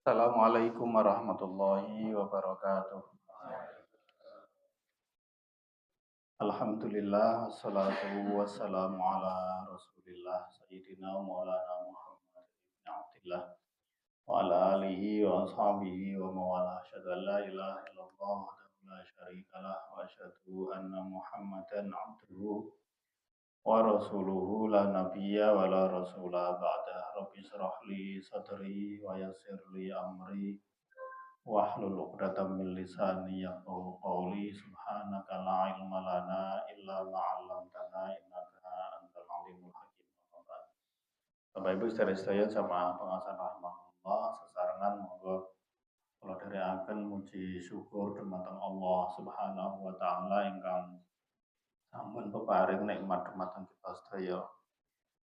Assalamualaikum warahmatullahi wabarakatuh. Alhamdulillah, wassalatu wassalamu ala rasulillah Sayyidina wa maulana Muhammad ibn Abdillah wa ala alihi wa ashabihi wa mawala asyhadu an la ilaha illallah wahdahu la syarikalah wa asyhadu anna Muhammadan abduhu wa rasuluhu la nabiyya wa la rasula ba'da. Rabbi shrah li sadri wa yassir li amri wahlul 'uqdatam min lisani yafqahu qawli. Subhanaka la ilma lana illa ma 'allamtana innaka antal alimul hakim. Bapak Ibu sedherek sama pengasahan rahmatullah sesarengan monggo kula dherekaken muji syukur dumateng Allah Subhanahu wa taala ingkang sampun peparing nikmat dumateng kita sedaya.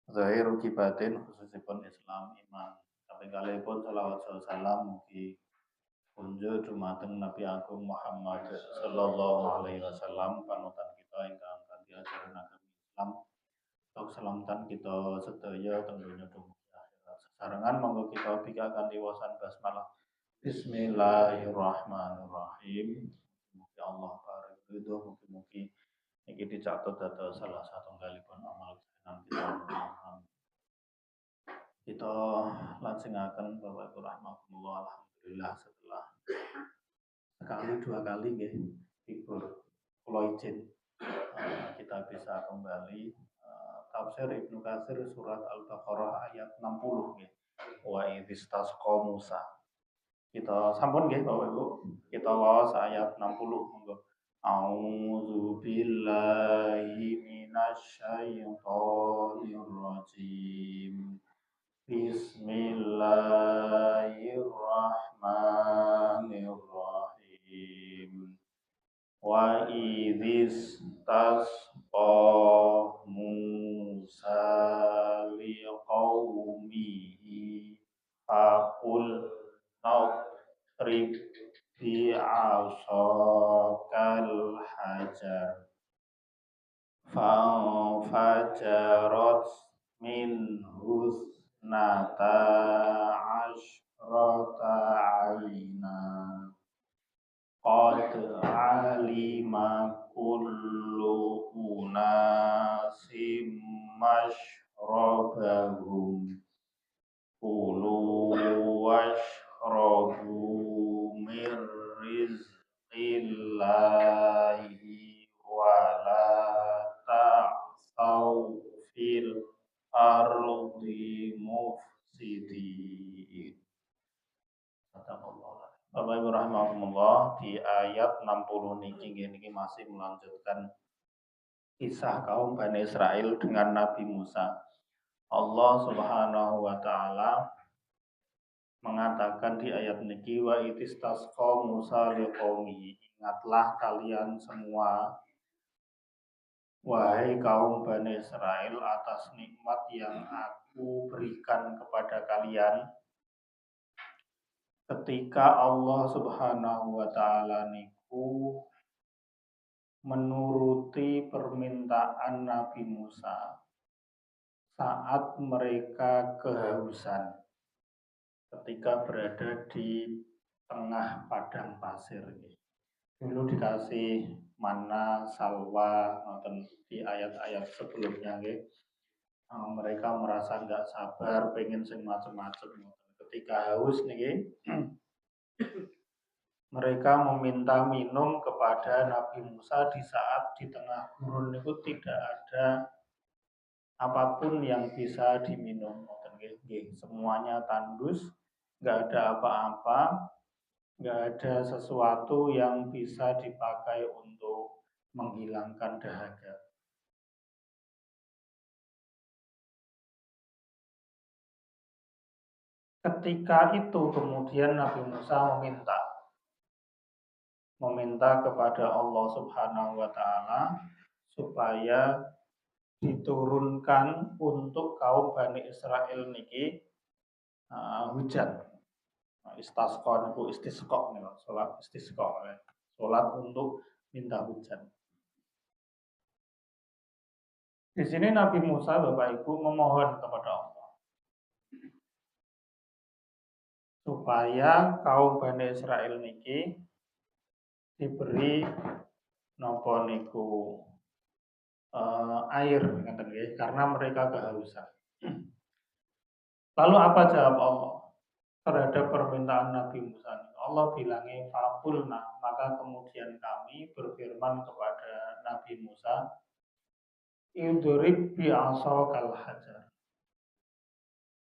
Zahir ugi batin khususipun Islam iman. Kaping kalihipun selawat salam mugi kunjuk dumateng Nabi Agung Muhammad sallallahu alaihi wasallam panutan kita ingkang kanthi ajaran agama Islam untuk selamatan kita sedaya tentunya dumugi akhirat. Sesarengan monggo kita bikakan wacan basmalah. Bismillahirrahmanirrahim. Mugi Allah paring ridho, mugi-mugi iki dicatet dados salah satunggalipun amal jenengan kita Muhammad. Kita lajengaken Bapak Ibu rahimakumullah, alhamdulillah setelah sekali dua kali nggih libur kula izin kita bisa kembali tafsir Ibnu Katsir surat Al-Baqarah ayat 60 nggih. Wa idzistasqa Musa. Kita sampun nggih Bapak Ibu. Kita waos ayat 60 monggo. A'udzu billahi minasyaitonir rajim. Bismillahirrahmanirrahim. Wa idzis tasqa Musa liqaumihi faqul nadrib bi'asakal hajar fanfajarat minhu nata asyrata aina qad alima kullu unasim mashrabahum kulu washrabu mir rizqillahi wala ta'saw fil ardi mufsidin. Bapak Ibu rahimahumullah, di ayat 60 niki masih melanjutkan kisah kaum Bani Israel dengan Nabi Musa. Allah Subhanahu wa taala mengatakan di ayat niki wa itistasqa Musa liqaumihi. Ingatlah kalian semua wahai kaum Bani Israel atas nikmat yang aku berikan kepada kalian ketika Allah Subhanahu wa taala niku menuruti permintaan Nabi Musa saat mereka kehausan ketika berada di tengah padang pasir. Dulu dikasih mana salwa di ayat-ayat sebelumnya. Mereka merasa nggak sabar pengen sing macam-macam. Ketika haus nih mereka meminta minum kepada Nabi Musa di saat di tengah gurun itu tidak ada apapun yang bisa diminum. Semuanya tandus, nggak ada apa-apa, nggak ada sesuatu yang bisa dipakai untuk menghilangkan dahaga. Ketika itu kemudian Nabi Musa meminta kepada Allah Subhanahu wa taala supaya diturunkan untuk kaum Bani Israel niki hujan. Istasqa niku istisqa niku, salat istisqa. Salat untuk minta hujan. Di sini Nabi Musa Bapak Ibu memohon kepada Allah supaya kaum Bani Israel niki diberi napa niku air ngeten nggih karena mereka kehausan. Lalu apa jawab Allah terhadap permintaan Nabi Musa? Allah bilangnya faqulna, maka kemudian kami berfirman kepada Nabi Musa, idrib bi'asakal hajar.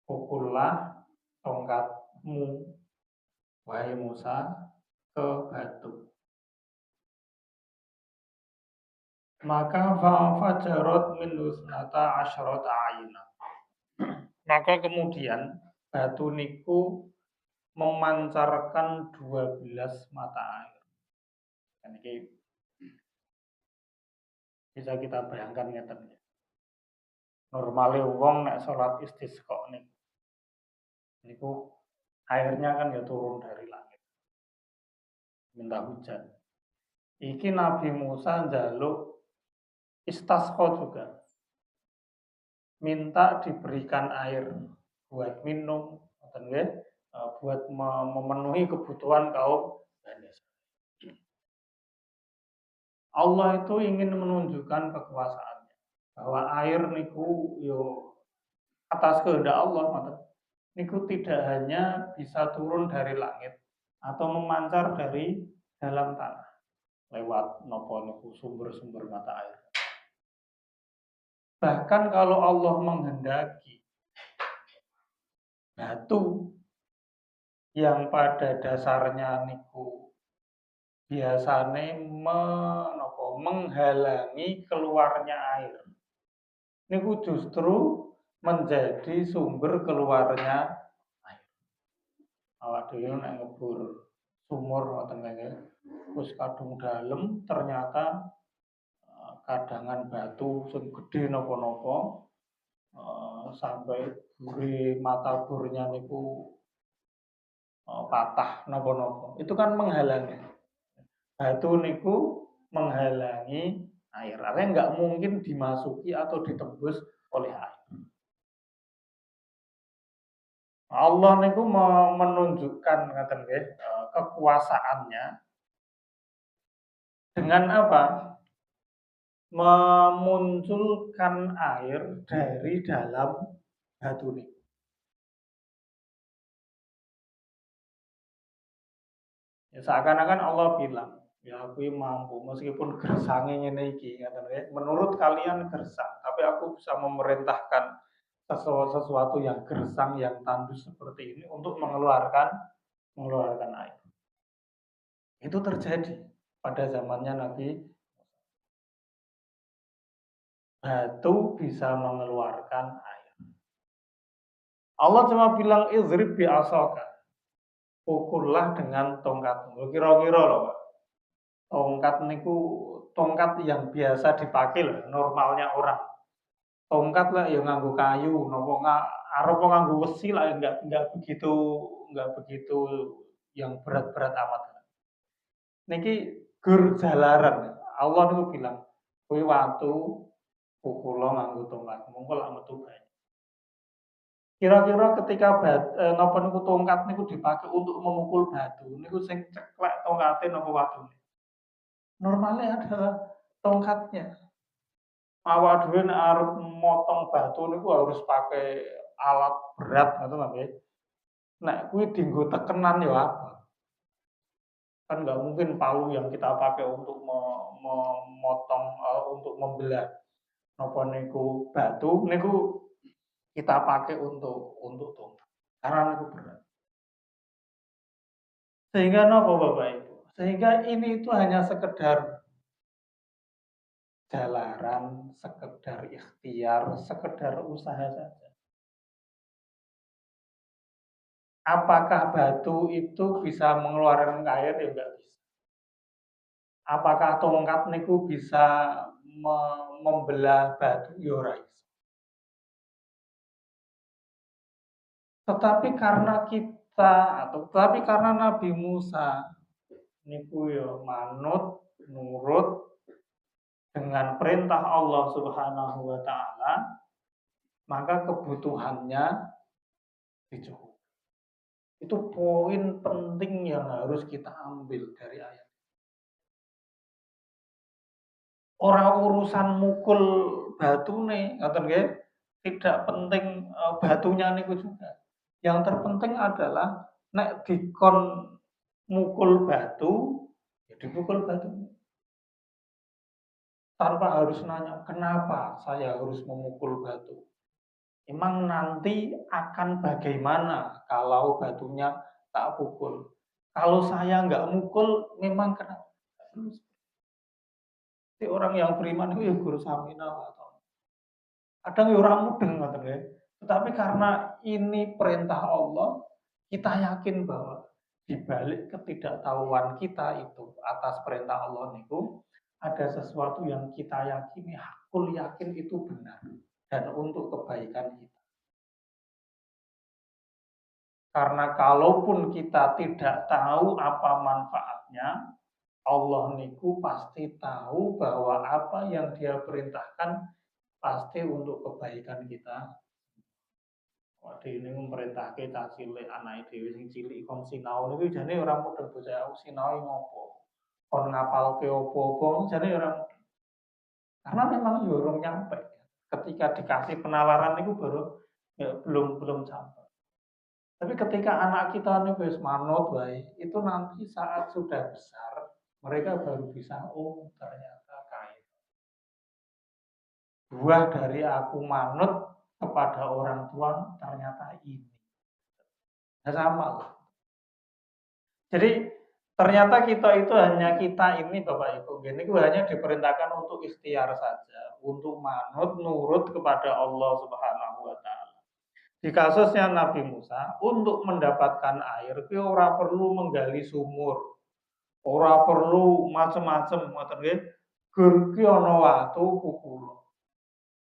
Pukullah tongkatmu wahai Musa ke batu. Maka fajarot min husnata asyrata ayna. Maka kemudian batu niku memancarkan 12 mata air. Ini bisa kita bayangkan ngeten. Normale wong nek salat istisqa niku airnya kan ya turun dari langit. Minta hujan. Iki Nabi Musa njaluk istasqa juga. Minta diberikan air buat minum, buat memenuhi kebutuhan kaum Bani Israil. Allah itu ingin menunjukkan kekuasaannya bahwa air niku yo atas kehendak Allah, niku tidak hanya bisa turun dari langit atau memancar dari dalam tanah lewat nopo niku sumber-sumber mata air. Bahkan kalau Allah menghendaki batu yang pada dasarnya niku biasanya menghalangi keluarnya air, niku justru menjadi sumber keluarnya air. Awak dhewe nek ngebur sumur ngoten nggih, wis kadung dalem ternyata kadangan batu sing gede napa-napa sampai buri mata burnya niku patah napa-napa. Itu kan menghalangi. Batu niku menghalangi air. Artinya nggak mungkin dimasuki atau ditembus oleh air. Allah niku menunjukkan ngaten nggih kekuasaannya dengan apa? Memunculkan air dari dalam batu ini. Ya, seakan-akan Allah bilang, ya aku mampu meskipun gersangnya ngene iki, menurut kalian gersang, tapi aku bisa memerintahkan sesuatu yang gersang, yang tandus seperti ini untuk mengeluarkan air. Itu terjadi pada zamannya Nabi. Batu bisa mengeluarkan air. Allah cuma bilang izrib bi asaka. Pukullah dengan tongkatmu. Kira-kira loh, Pak. Tongkat yang biasa dipakai loh, normalnya orang. Tongkat lah yang nganggo kayu, nopo arep nganggo besi lah enggak begitu yang berat-berat amat. Niki gur jalaran. Allah niku bilang, kowe watu pukula nganggo tongkat, mongko lak metu bae. Kira-kira ketika napa niku tongkat niku dipakai untuk memukul batu, niku sing ceklek tongkate napa watune? Normalnya adalah tongkatnya. Awak dhewe nek arep motong batu niku harus pakai alat berat ngoten nggih. Nek kuwi dienggo tekenan ya apa? Kan nggak mungkin palu yang kita pakai untuk memotong untuk membelah napa niku batu niku kita pakai untuk tongkat. Karena niku berat. Sehingga napa Bapak Ibu? Sehingga ini itu hanya sekedar jalaran, sekedar ikhtiar, sekedar usaha saja. Apakah batu itu bisa mengeluarkan air? Ya enggak bisa. Apakah tongkat niku bisa membelah batu? Ya ora iso. Tetapi karena Nabi Musa niku ya manut, nurut dengan perintah Allah Subhanahu wa taala, maka kebutuhannya dicukupi. Itu poin penting yang harus kita ambil dari ayat. Orang urusan mukul batune, ngoten nggih, tidak penting batunya niku juga. Yang terpenting adalah nek dikon mukul batu, ya dipukul batu. Tanpa harus nanya, kenapa saya harus memukul batu? Emang nanti akan bagaimana kalau batunya tak pukul? Kalau saya nggak mukul, memang kenapa? Si orang yang beriman itu ya guru samina atau kadang ya orang mudeng ngoten nggih. Tetapi karena ini perintah Allah, kita yakin bahwa di balik ketidaktahuan kita itu atas perintah Allah niku ada sesuatu yang kita yakini, hakul yakin itu benar dan untuk kebaikan kita. Karena kalaupun kita tidak tahu apa manfaatnya, Allah niku pasti tahu bahwa apa yang Dia perintahkan pasti untuk kebaikan kita. Kok dene memerintahke cah cilik anake dhewe sing cilik kon sinau niku jane ora mudeng bocah aku sinau ngopo. Kon ngapalke opo-opo jane ora mudeng. Karena memang ya urung nyampe. Ketika dikasih penawaran itu baru ya belum sampai. Tapi ketika anak kita nih wis manut wae, itu nanti saat sudah besar mereka baru bisa oh ternyata kayak buah dari aku manut kepada orang tua ternyata ini. Nah, sama lah. Jadi ternyata kita itu hanya kita ini Bapak Ibu, gini itu hanya diperintahkan untuk ikhtiar saja, untuk manut, nurut kepada Allah Subhanahu wa taala. Di kasusnya Nabi Musa, untuk mendapatkan air, kita ora perlu menggali sumur, ora perlu macam-macam, ngoten nggih. Gur ki ana watu pukul.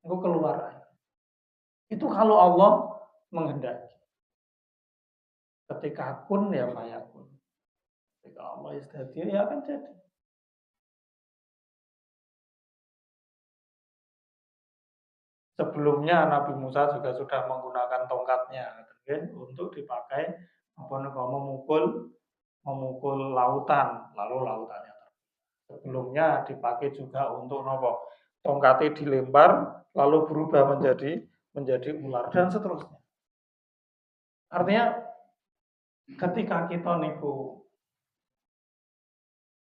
Engko keluar air. Itu kalau Allah menghendaki. Ketika kun ya fayakun. Ketika Allah istirahat ya akan jadi. Sebelumnya Nabi Musa juga sudah menggunakan tongkatnya untuk dipakai memukul lautan, lalu lautannya. Sebelumnya dipakai juga untuk nopo tongkatnya dilempar lalu berubah menjadi ular dan seterusnya. Artinya ketika kita niku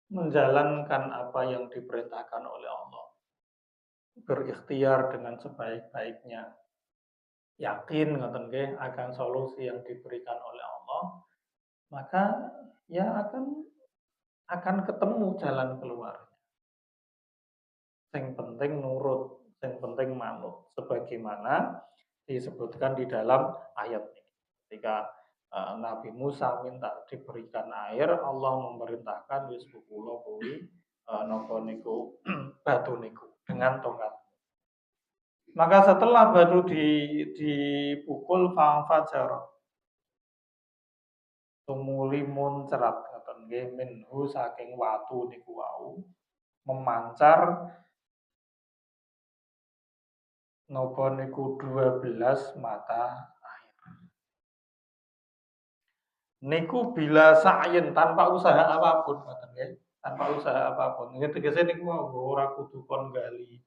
menjalankan apa yang diperintahkan oleh Allah, berikhtiar dengan sebaik-baiknya, yakin ngoten nggih akan solusi yang diberikan oleh Allah, maka ya akan ketemu jalan keluar. Yang penting nurut, yang penting manut sebagaimana disebutkan di dalam ayat ini. Ketika Nabi Musa minta diberikan air, Allah memerintahkan wis kula kuwi napa niku batu niku dengan tongkat. Maka setelah batu dipukul fajar tumuli muncrat ngoten nggih minhu saking watu niku wau memancar napa niku 12 mata air. Niku bila sa'yin tanpa usaha apapun ngoten nggih, tanpa usaha apapun. Nggih tegese niku ora kudu kon gali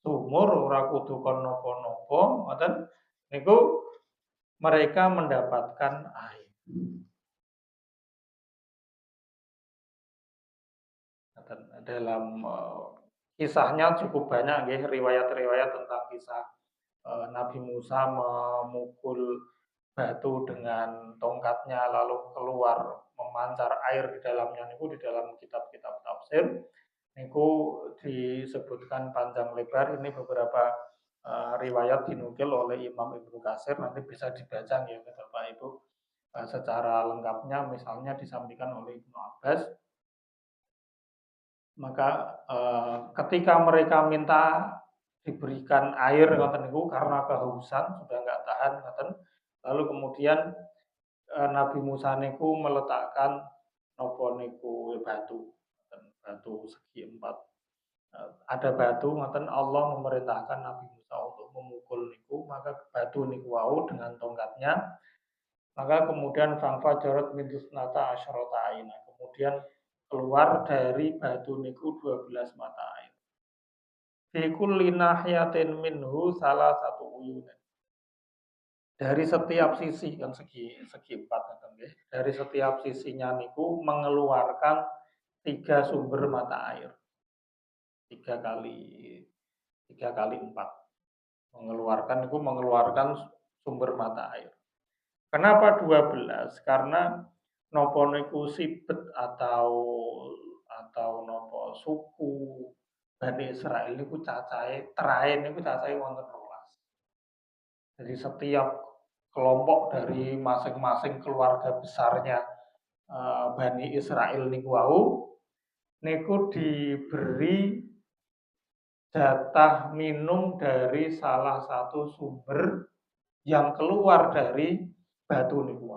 sumur, ora kudu kon napa-napa, ngoten. Niku mereka mendapatkan air. Dalam kisahnya cukup banyak nggih riwayat-riwayat tentang kisah Nabi Musa memukul batu dengan tongkatnya lalu keluar memancar air di dalamnya niku di dalam kitab-kitab tafsir niku disebutkan panjang lebar. Ini beberapa riwayat dinukil oleh Imam Ibnu Katsir, nanti bisa dibaca ya Bapak Ibu secara lengkapnya, misalnya disampaikan oleh Ibnu Abbas. Maka ketika mereka minta diberikan air ngoten niku karena kehausan sudah nggak tahan ngoten, lalu kemudian Nabi Musa niku meletakkan napa niku batu segi empat. Ada batu ngoten Allah memerintahkan Nabi Musa untuk memukul niku, maka batu niku wau dengan tongkatnya Maka kemudian fangfajarat min husnata asyarata aina. Kemudian keluar dari batu niku 12 mata air. Fi kulli nahiyatin minhu salah satu uyunan. Dari setiap sisi kan segi empat nggih. Dari setiap sisinya niku mengeluarkan 3 sumber mata air. 3 kali 4. Mengeluarkan sumber mata air. Kenapa 12? Karena nopo niku sibet atau nopo suku Bani Israil niku cacahe terain niku cacahe wonten 12. Jadi setiap kelompok dari masing-masing keluarga besarnya Bani Israil niku diberi jatah minum dari salah satu sumber yang keluar dari batu niku.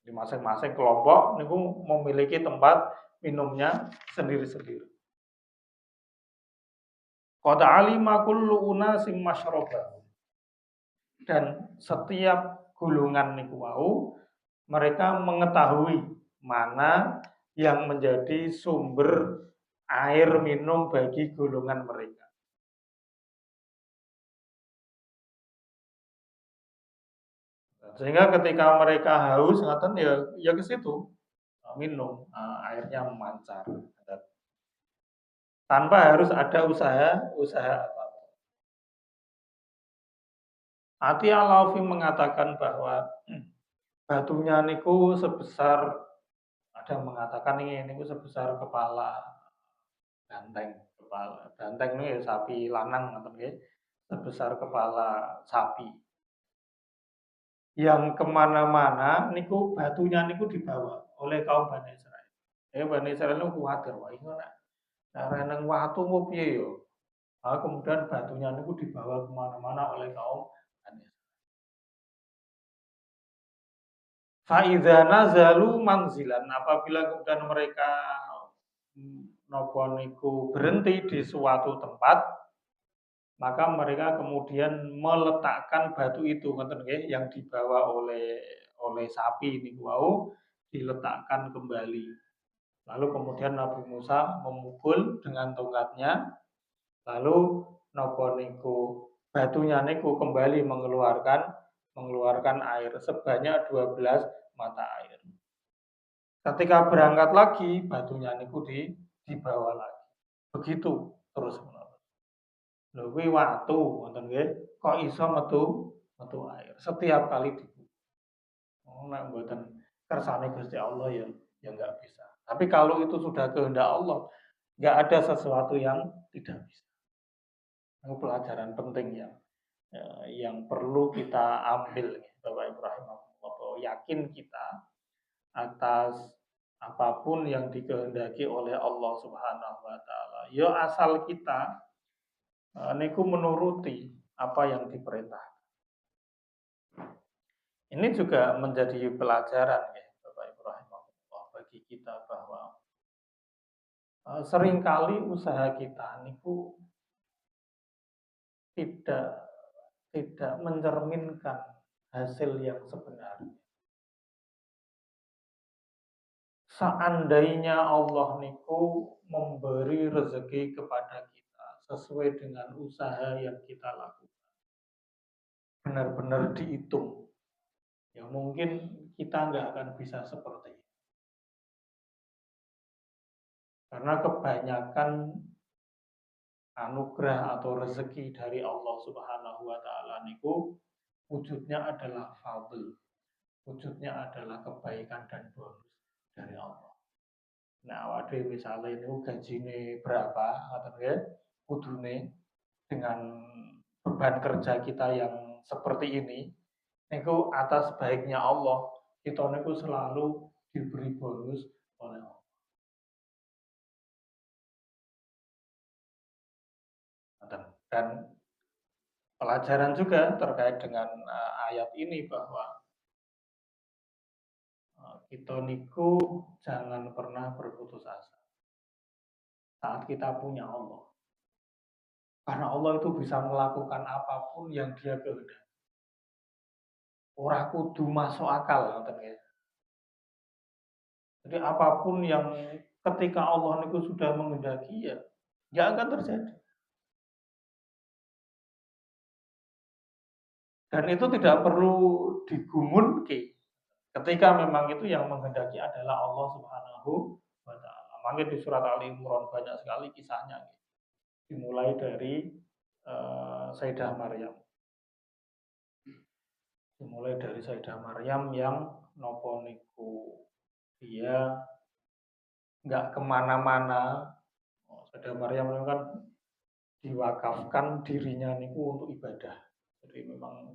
Di masing-masing kelompok niku memiliki tempat minumnya sendiri-sendiri. Qad alima kullu unasin masyrabah. Dan setiap golongan niku mereka mengetahui mana yang menjadi sumber air minum bagi golongan mereka. Sehingga ketika mereka haus ngaten ya ke situ minum airnya memancar tanpa harus ada usaha apa. Ati Alafi mengatakan bahwa batunya niku sebesar, ada mengatakan ini niku sebesar kepala banteng nih sapi lanang ngoten nggih, sebesar kepala sapi. Yang kemana-mana niku batunya niku dibawa oleh kaum Bani Israil. Bani Israil niku kuwatir, wah ini nek nang watu mau piye yo. Kemudian batunya niku dibawa kemana-mana oleh kaum Bani Israil. Fa'idza nazalu manzilan, apabila kemudian mereka nopo niku berhenti di suatu tempat, maka mereka kemudian meletakkan batu itu ngoten nggih yang dibawa oleh sapi niku diletakkan kembali. Lalu kemudian Nabi Musa memukul dengan tongkatnya, lalu nopo niku batunya niku kembali mengeluarkan air sebanyak 12 mata air. Ketika berangkat lagi, batunya niku dibawa lagi. Begitu terus menerus. Lho kuwi watu ngoten nggih, kok iso metu air setiap kali dibuka. Nek mboten kersane Gusti Allah ya enggak bisa. Tapi kalau itu sudah kehendak Allah, enggak ada sesuatu yang tidak bisa. Itu pelajaran penting yang perlu kita ambil Bapak Ibu rahimahullah, yakin kita atas apapun yang dikehendaki oleh Allah Subhanahu wa taala. Ya asal kita niku menuruti apa yang diperintah. Ini juga menjadi pelajaran ya Bapak Ibu rahimahullah bagi kita bahwa seringkali usaha kita niku tidak mencerminkan hasil yang sebenarnya. Seandainya Allah niku memberi rezeki kepada kita sesuai dengan usaha yang kita lakukan, benar-benar dihitung, ya mungkin kita nggak akan bisa seperti itu. Karena kebanyakan anugerah atau rezeki dari Allah Subhanahu wa taala niku wujudnya adalah fadl. Wujudnya adalah kebaikan dan bonus dari Allah. Nah, waduh misalnya ini gajine berapa ngoten nggih, kudune dengan beban kerja kita yang seperti ini niku atas baiknya Allah, kita niku selalu diberi bonus oleh Allah. Dan pelajaran juga terkait dengan ayat ini bahwa kita niku jangan pernah berputus asa saat kita punya Allah. Karena Allah itu bisa melakukan apapun yang Dia kehendaki. ora kudu masuk akal ngoten nggih. Jadi apapun yang ketika Allah niku sudah menghendaki ya nggak akan terjadi. Dan itu tidak perlu digumunke. Ketika memang itu yang menghendaki adalah Allah Subhanahu wa taala. Makanya di surat Ali Imran banyak sekali kisahnya. Dimulai dari Sayyidah Maryam. Dimulai dari Sayyidah Maryam yang nopo niku dia nggak kemana-mana. Sayyidah Maryam itu kan diwakafkan dirinya niku untuk ibadah. Jadi memang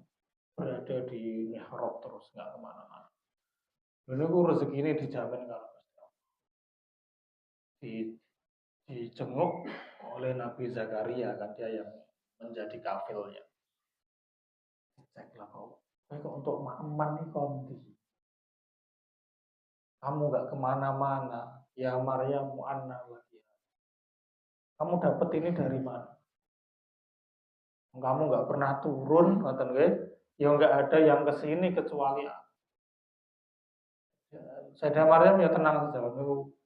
berada di mihrab terus nggak kemana-mana. Ini rezeki ini dijamin kalau dijenguk oleh Nabi Zakaria kan dia yang menjadi kafilnya. Ceklah kok untuk Ma'man nih konti. Kamu gak kemana-mana. Ya Maryam anna laki. Kamu dapat ini dari mana? Kamu gak pernah turun, ngoten nggih. Ya nggak ada yang kesini kecuali aku. Sayyidah Maryam ya tenang saja. Itu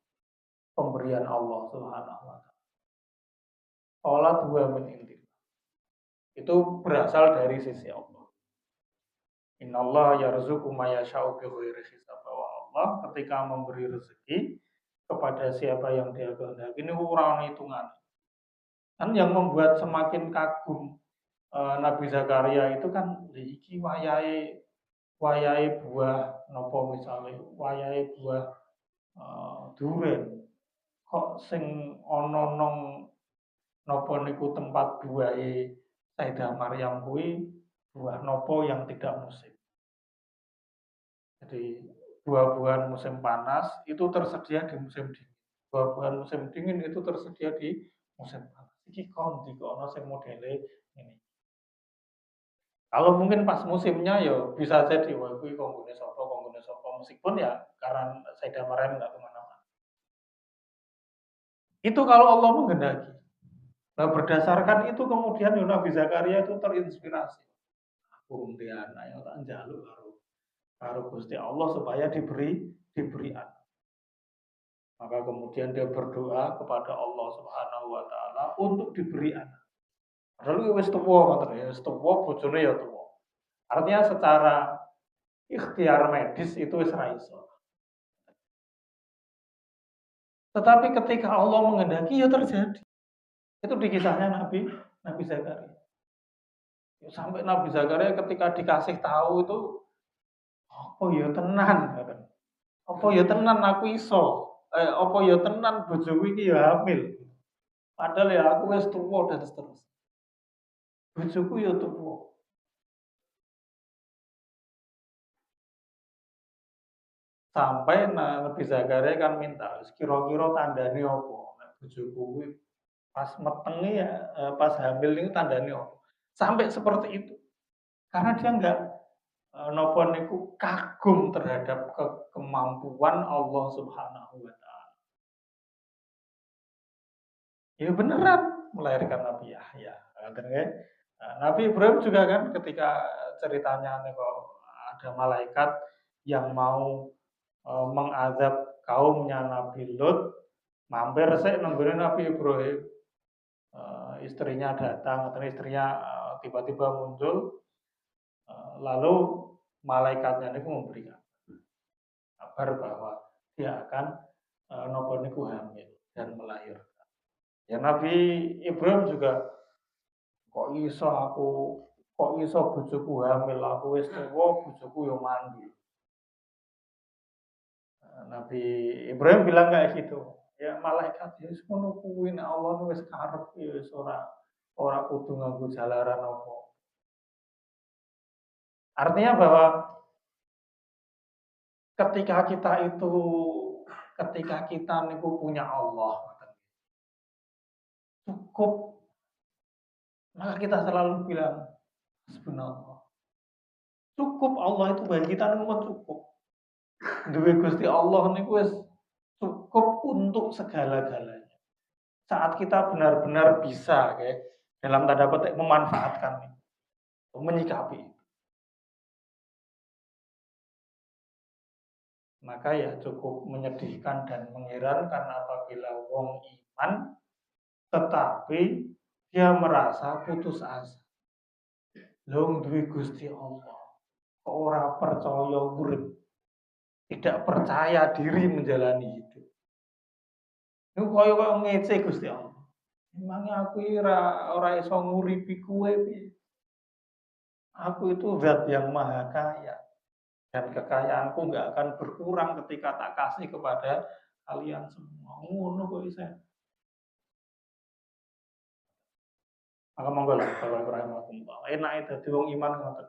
pemberian Allah Subhanahu wa taala. Qalat huwa min indi. Itu berasal dari sisi Allah. Innallaha yarzuqu may yasha'u bighairi hisab. Bahwa Allah ketika memberi rezeki kepada siapa yang Dia kehendaki ini ora ana hitungan. Kan yang membuat semakin kagum Nabi Zakaria itu kan iki wayahe buah nopo misalnya wayahe buah duren kok sing ana nang napa niku tempat buahe Sayyidah Maryam kuwi buah nopo yang tidak musim. Jadi buah-buahan musim panas itu tersedia di musim dingin. Buah-buahan musim dingin itu tersedia di musim panas. Iki kondi kok ana sing modele ini. Kalau mungkin pas musimnya ya bisa jadi wah kuwi konggone sapa meskipun ya karena Sayyidah Maryam enggak kemana-mana. Itu kalau Allah menghendaki. Nah, berdasarkan itu kemudian Nabi Zakaria itu terinspirasi. Aku ndi anak ya tak njaluk karo Gusti Allah supaya diberi anak. Maka kemudian dia berdoa kepada Allah Subhanahu wa taala untuk diberi anak. Padahal wis tuwa ngoten ya, wis tuwa bojone ya tuwa. Artinya secara ikhtiar medis itu wis ra iso. Tetapi ketika Allah menghendaki ya terjadi. Itu di kisahnya Nabi Zakaria. Sampai Nabi Zakaria ketika dikasih tahu itu, "Oh ya tenan," kata. "Apa ya tenan aku iso? Apa ya tenan bojoku iki ya hamil?" Padahal ya aku wis tuwa dan seterusnya. Bojoku ya tuwa. Sampai Nabi Zakaria kan minta, kira-kira tandane apa? Nek bojoku kuwi pas metenge ya, pas hamil niku tandane apa? Sampai seperti itu. Karena dia enggak napa niku kagum terhadap kemampuan Allah Subhanahu wa taala. Ya beneran melahirkan Nabi Yahya, ngoten nggih. Nabi Ibrahim juga kan ketika ceritanya niku ada malaikat yang mau mengazab kaumnya Nabi Lut, mampir sik nenggone Nabi Ibrahim. Istrinya datang, atau istrinya tiba-tiba muncul, lalu malaikatnya niku memberikan kabar bahwa dia akan napa niku hamil dan melahirkan. Ya Nabi Ibrahim juga kok iso bojoku hamil, aku wis tuwa, bojoku yo mandul. Nabi Ibrahim bilang kayak gitu. Ya malaikat ya wis ngono kuwi nek Allah wis karep ya wis ora kudu nganggo jalaran apa. Artinya bahwa ketika kita niku punya Allah cukup, maka kita selalu bilang hasbunallah. Cukup Allah itu bagi kita niku cukup. Duwe Gusti Allah niku wis cukup untuk segala-galanya. Saat kita benar-benar bisa kayak dalam tanda petik memanfaatkan menyikapi. Maka ya cukup menyedihkan dan mengherankan apabila wong iman tetapi dia merasa putus asa. Lho duwe Gusti Allah, kok ora percaya urip, tidak percaya diri menjalani hidup. Niku koyo ngece Gusti Allah. Emangnya aku ora iso nguripi kowe piye? Aku itu zat yang maha kaya dan kekayaanku nggak akan berkurang ketika tak kasih kepada kalian semua. Ngono kok iso. Maka monggo lah Bapak rahimakumullah. Enake dadi wong iman ngoten.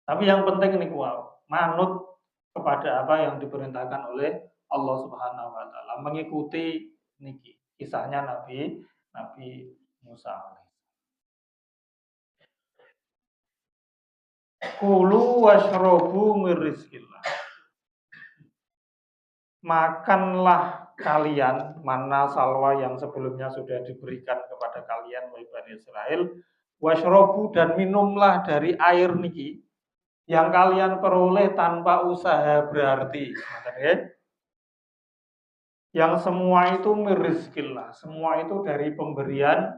Tapi yang penting niku manut kepada apa yang diperintahkan oleh Allah Subhanahu wa taala, mengikuti niki kisahnya Nabi Musa. Kulu washrobu mir rizqillah. Makanlah kalian mana salwa yang sebelumnya sudah diberikan kepada kalian wahai Bani Israel. Washrobu dan minumlah dari air niki yang kalian peroleh tanpa usaha berarti. Yang semua itu mirizkillah, semua itu dari pemberian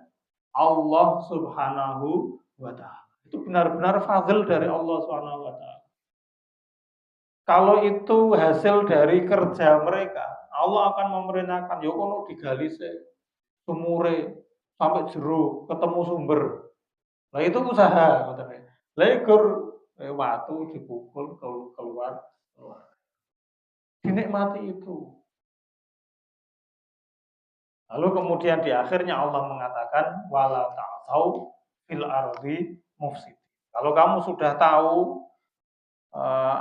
Allah Subhanahu wa taala. Itu benar-benar fadl dari Allah Subhanahu wa taala. Kalau itu hasil dari kerja mereka, Allah akan memerintahkan yo kono digali sumure sampai jero ketemu sumber. Lah itu usaha katanya. Lah ikur watu dipukul keluar. Dinikmati itu. Lalu kemudian di akhirnya Allah mengatakan wala ta'tau fil ardi mufsid. Kalau kamu sudah tahu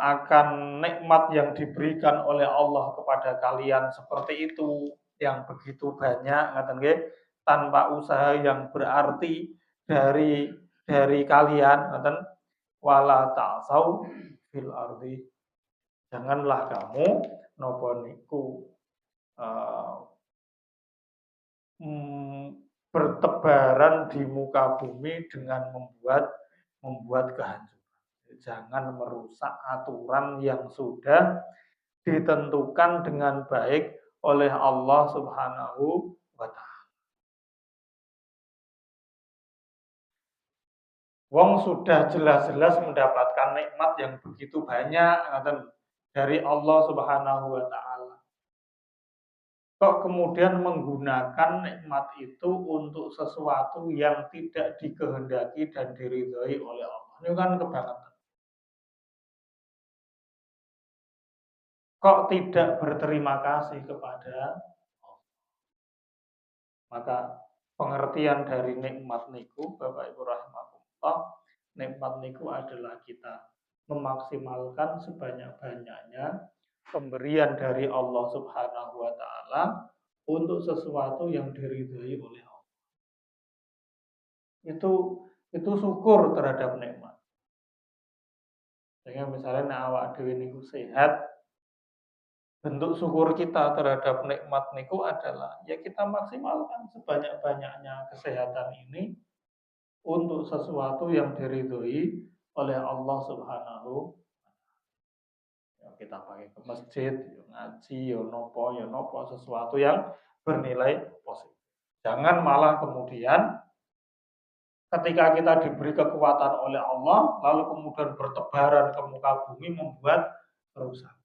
akan nikmat yang diberikan oleh Allah kepada kalian seperti itu yang begitu banyak ngaten nggih tanpa usaha yang berarti dari kalian ngaten wala ta'sau fil ardi, janganlah kamu napa niku bertebaran di muka bumi dengan membuat kehancuran. Jangan merusak aturan yang sudah ditentukan dengan baik oleh Allah Subhanahu wa taala. Wong sudah jelas-jelas mendapatkan nikmat yang begitu banyak dari Allah Subhanahu wa taala. Kok kemudian menggunakan nikmat itu untuk sesuatu yang tidak dikehendaki dan diridhoi oleh Allah. Ini kan kebangetan. Kok tidak berterima kasih kepada Allah. Maka pengertian dari nikmat niku Bapak Ibu rahimakumullah, nikmat niku adalah kita memaksimalkan sebanyak-banyaknya pemberian dari Allah Subhanahu wa taala untuk sesuatu yang diridhai oleh Allah. Itu syukur terhadap nikmat. Sehingga misalnya awak dhewe niku sehat, bentuk syukur kita terhadap nikmat niku adalah ya kita maksimalkan sebanyak-banyaknya kesehatan ini untuk sesuatu yang diridhoi oleh Allah Subhanahu. Ya, kita pakai ke masjid, ya ngaji, ya nopo sesuatu yang bernilai positif. Jangan malah kemudian ketika kita diberi kekuatan oleh Allah lalu kemudian bertebaran ke muka bumi membuat kerusakan.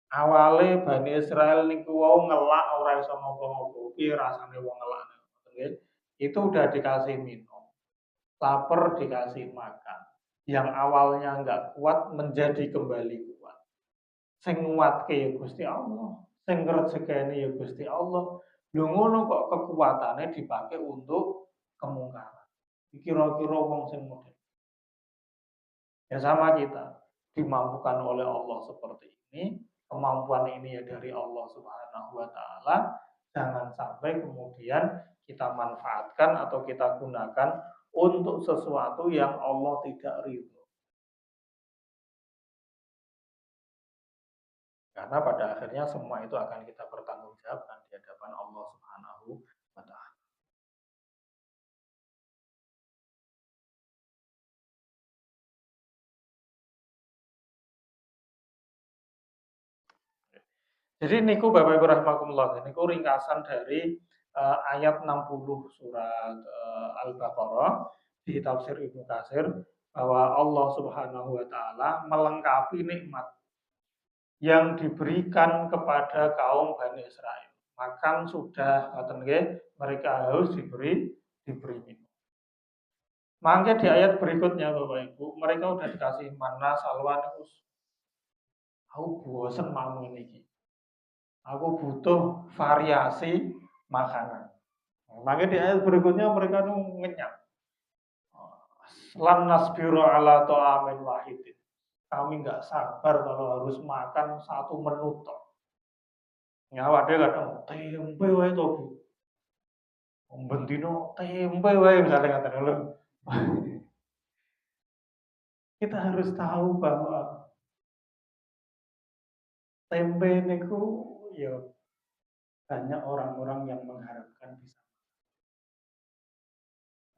Awale Bani Israel niku wau ngelak ora iso ngopo-ngopo. Piye rasane wong ngelak nggih? Itu udah dikasih minum. Lapar dikasih makan. Yang awalnya enggak kuat menjadi kembali kuat. Sing nguatke ya Gusti Allah, sing ngrejekeni ya Gusti Allah. Lho ngono kok kekuatannya dipakai untuk kemungkaran. Kira-kira wong sing model. Ya sama kita dimampukan oleh Allah seperti ini. Kemampuan ini ya dari Allah Subhanahu wa taala. Jangan sampai kemudian kita manfaatkan atau kita gunakan untuk sesuatu yang Allah tidak ridho. Karena pada akhirnya semua itu akan kita pertanggungjawabkan di hadapan Allah Subhanahu wa taala. Jadi niku Bapak Ibu rahimakumullah, niku ringkasan dari ayat 60 surat Al-Baqarah di tafsir Ibnu Katsir bahwa Allah Subhanahu wa taala melengkapi nikmat yang diberikan kepada kaum Bani Israel. Makan sudah ngoten nggih, mereka haus diberi minum. Mangke di ayat berikutnya Bapak Ibu, mereka udah dikasih mana salwa niku. Aku bosen mamu niki. Aku butuh variasi makanan. Makanya di ayat berikutnya mereka tuh ngenyang. Lan nasbiru ala ta'amin wahidin. Kami nggak sabar kalau harus makan satu menu tok. Nyawa dia kadang tempe wae to Bu. Bendino tempe wae misalnya kata dulu. Kita harus tahu bahwa tempe niku ya banyak orang-orang yang mengharapkan bisa.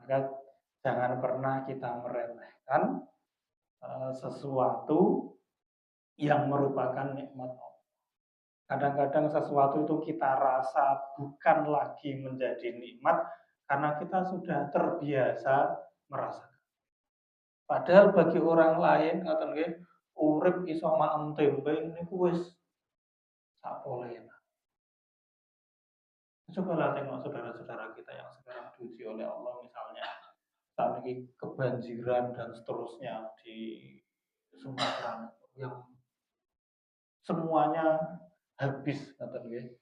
Maka jangan pernah kita meremehkan sesuatu yang merupakan nikmat Allah. Kadang-kadang sesuatu itu kita rasa bukan lagi menjadi nikmat karena kita sudah terbiasa merasakan. Padahal bagi orang lain ngoten nggih, urip iso maem tempe niku wis sapolena. Cobalah tengok saudara-saudara kita yang sekarang diuji oleh Allah misalnya saat ini kebanjiran dan seterusnya di Sumatera yang semuanya habis ngoten nggih.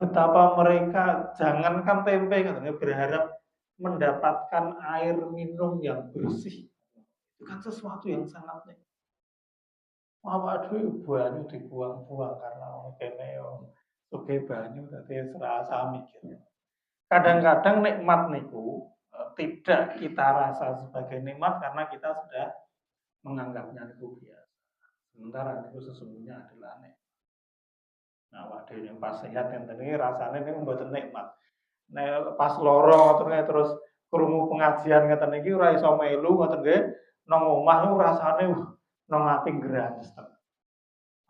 Betapa mereka jangankan tempe katanya berharap mendapatkan air minum yang bersih. Itu kan sesuatu yang sangat nih. Waduh, banyu dibuang-buang karena kene yo sugih banyu dadi serasa mikir. Kadang-kadang nikmat niku tidak kita rasa sebagai nikmat karena kita sudah menganggapnya niku biasa. Sementara niku sesungguhnya adalah nikmat. Nah, waduh yang pas sehat yang tadi rasanya ini mboten nikmat. Nah, pas loro terus krungu pengajian ngeten iki ora iso melu ngoten nggih. Nang omah rasane nang ati gratis.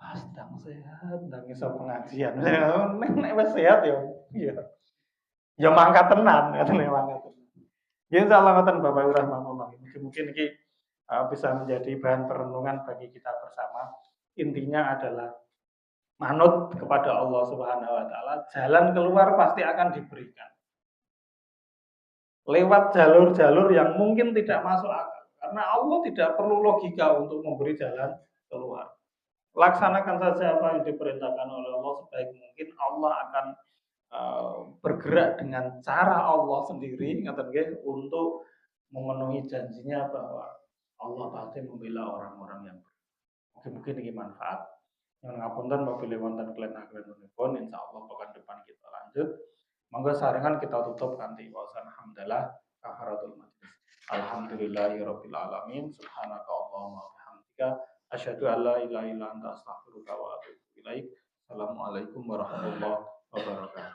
Pas ndang sehat, ndang iso pengajian. Nek wis sehat ya iya. Ya mangkat tenan, ngoten ya mangkat tenan. Ya insyaallah ngoten Bapak Ibu rahimakumullah. Mungkin iki bisa menjadi bahan perenungan bagi kita bersama. Intinya adalah manut kepada Allah Subhanahu wa taala, jalan keluar pasti akan diberikan. Lewat jalur-jalur yang mungkin tidak masuk akal. Karena Allah tidak perlu logika untuk memberi jalan keluar. Laksanakan saja apa yang diperintahkan oleh Allah sebaik mungkin. Allah akan bergerak dengan cara Allah sendiri untuk memenuhi janjinya bahwa Allah pasti membela orang-orang yang mungkin ini manfaat. Yang ngapunten mobile wonten klen-klenipun insyaallah pekan depan kita lanjut. Monggo sarengan kita tutup kanthi waosan hamdalah kafaratul majlis. Alhamdulillahirabbil alamin. Subhanaka Allahumma wa bihamdika asyhadu an la ilaha illa anta astaghfiruka wa atubu ilaik. Assalamualaikum warahmatullahi wabarakatuh.